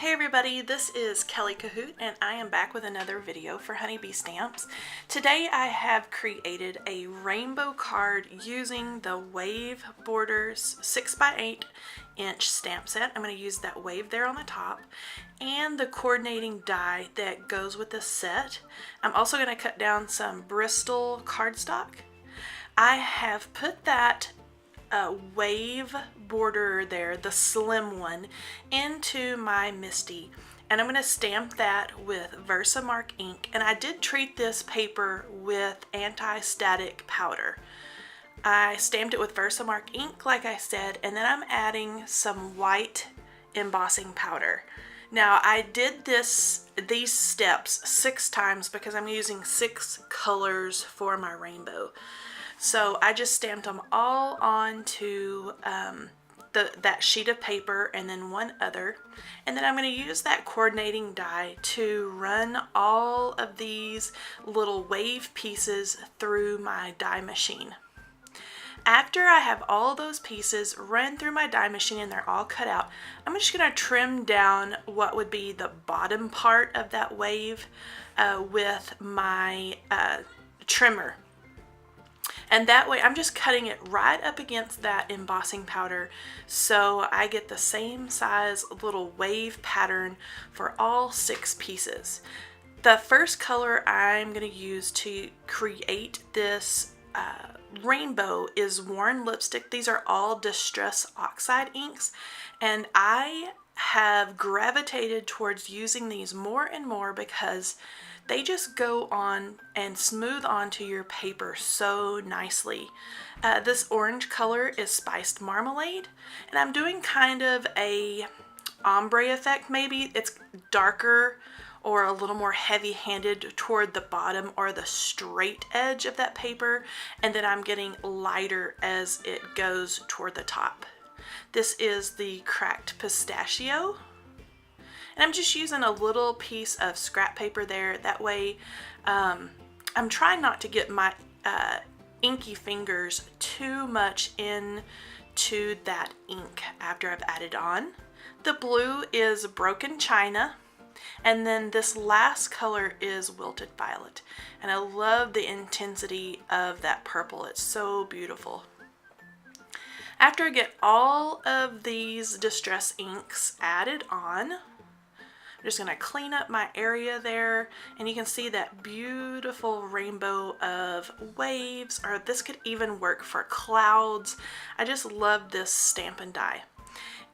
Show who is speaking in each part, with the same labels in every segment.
Speaker 1: Hey everybody, this is Kelly Cahoot and I am back with another video for Honeybee Stamps. Today I have created a rainbow card using the Wave Borders 6x8 inch stamp set. I'm going to use that wave there on the top and the coordinating die that goes with the set. I'm also going to cut down some Bristol cardstock. I have put that wave border there, the slim one, into my Misty, and I'm going to stamp that with Versamark ink. And I did treat this paper with anti-static powder. I stamped it with Versamark ink like I said, and then I'm adding some white embossing powder. Now I did these steps 6 times because I'm using 6 colors for my rainbow. So I just stamped them all onto that sheet of paper and then one other. And then I'm going to use that coordinating die to run all of these little wave pieces through my die machine. After I have all those pieces run through my die machine and they're all cut out, I'm just going to trim down what would be the bottom part of that wave with my trimmer. And that way I'm just cutting it right up against that embossing powder so I get the same size little wave pattern for all 6 pieces. The first color I'm going to use to create this rainbow is Worn Lipstick. These are all Distress Oxide inks, and I have gravitated towards using these more and more because they just go on and smooth onto your paper so nicely. This orange color is Spiced Marmalade, and I'm doing kind of a ombre effect maybe. It's darker or a little more heavy-handed toward the bottom or the straight edge of that paper, and then I'm getting lighter as it goes toward the top. This is the Cracked Pistachio. And I'm just using a little piece of scrap paper there. That way, I'm trying not to get my inky fingers too much into that ink after I've added on. The blue is Broken China. And then this last color is Wilted Violet. And I love the intensity of that purple. It's so beautiful. After I get all of these distress inks added on, I'm just going to clean up my area there, and you can see that beautiful rainbow of waves, or this could even work for clouds. I just love this Stampin' Die.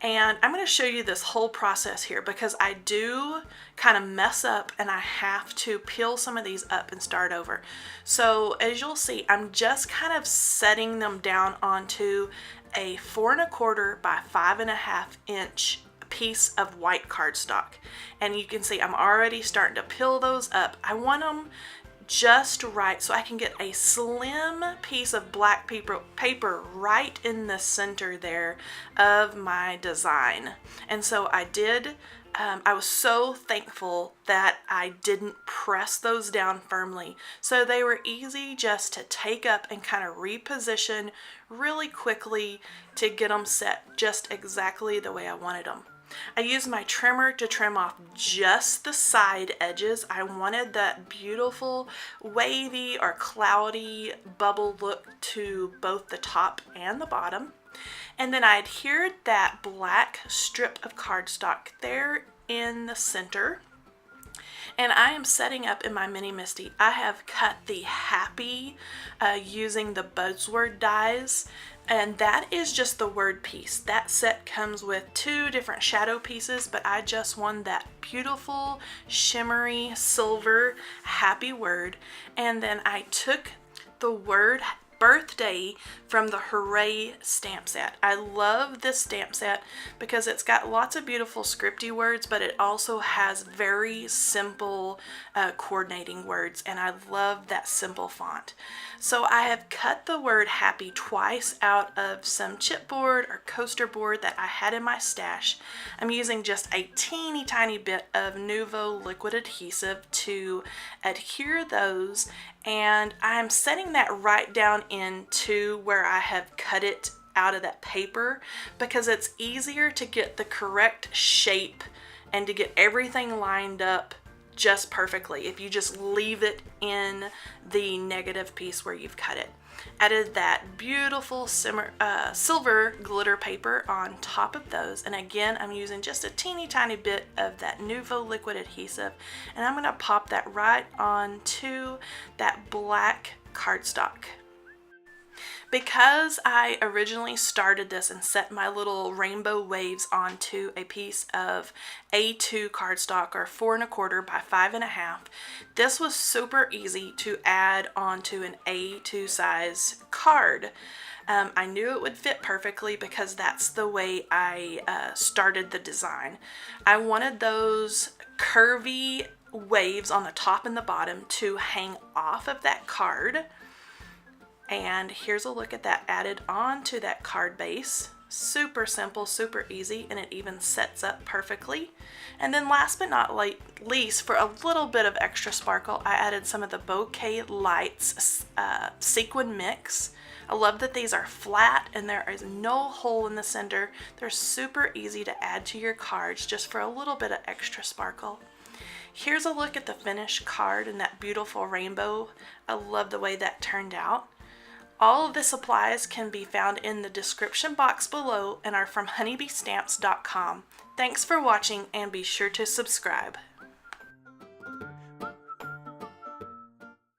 Speaker 1: And I'm going to show you this whole process here because I do kind of mess up and I have to peel some of these up and start over. So as you'll see, I'm just kind of setting them down onto a 4 1/4 by 5 1/2 inch piece of white cardstock, and you can see I'm already starting to peel those up. I want them just right so I can get a slim piece of black paper right in the center there of my design. And so I did. I was so thankful that I didn't press those down firmly, so they were easy just to take up and kind of reposition really quickly to get them set just exactly the way I wanted them. I used my trimmer to trim off just the side edges. I wanted that beautiful wavy or cloudy bubble look to both the top and the bottom. And then I adhered that black strip of cardstock there in the center. And I am setting up in my Mini Misty. I have cut the Happy using the buzzword dies, and that is just the word piece. That set comes with 2 different shadow pieces, but I just won that beautiful shimmery silver happy word. And then I took the word birthday from the Hooray stamp set. I love this stamp set because it's got lots of beautiful scripty words, but it also has very simple coordinating words, and I love that simple font. So I have cut the word happy twice out of some chipboard or coaster board that I had in my stash. I'm using just a teeny tiny bit of Nouveau liquid adhesive to adhere those, and I'm setting that right down into where I have cut it out of that paper because it's easier to get the correct shape and to get everything lined up just perfectly if you just leave it in the negative piece where you've cut it. Added that beautiful silver glitter paper on top of those, and again I'm using just a teeny tiny bit of that Nouveau liquid adhesive, and I'm going to pop that right onto that black cardstock. Because I originally started this and set my little rainbow waves onto a piece of A2 cardstock, or 4 1/4 by 5 1/2, this was super easy to add onto an A2 size card. I knew it would fit perfectly because that's the way I started the design. I wanted those curvy waves on the top and the bottom to hang off of that card. And here's a look at that added onto that card base. Super simple, super easy, and it even sets up perfectly. And then last but not least, for a little bit of extra sparkle, I added some of the Bokeh Lights sequin mix. I love that these are flat and there is no hole in the center. They're super easy to add to your cards just for a little bit of extra sparkle. Here's a look at the finished card and that beautiful rainbow. I love the way that turned out. All of the supplies can be found in the description box below and are from honeybeestamps.com. Thanks for watching, and be sure to subscribe.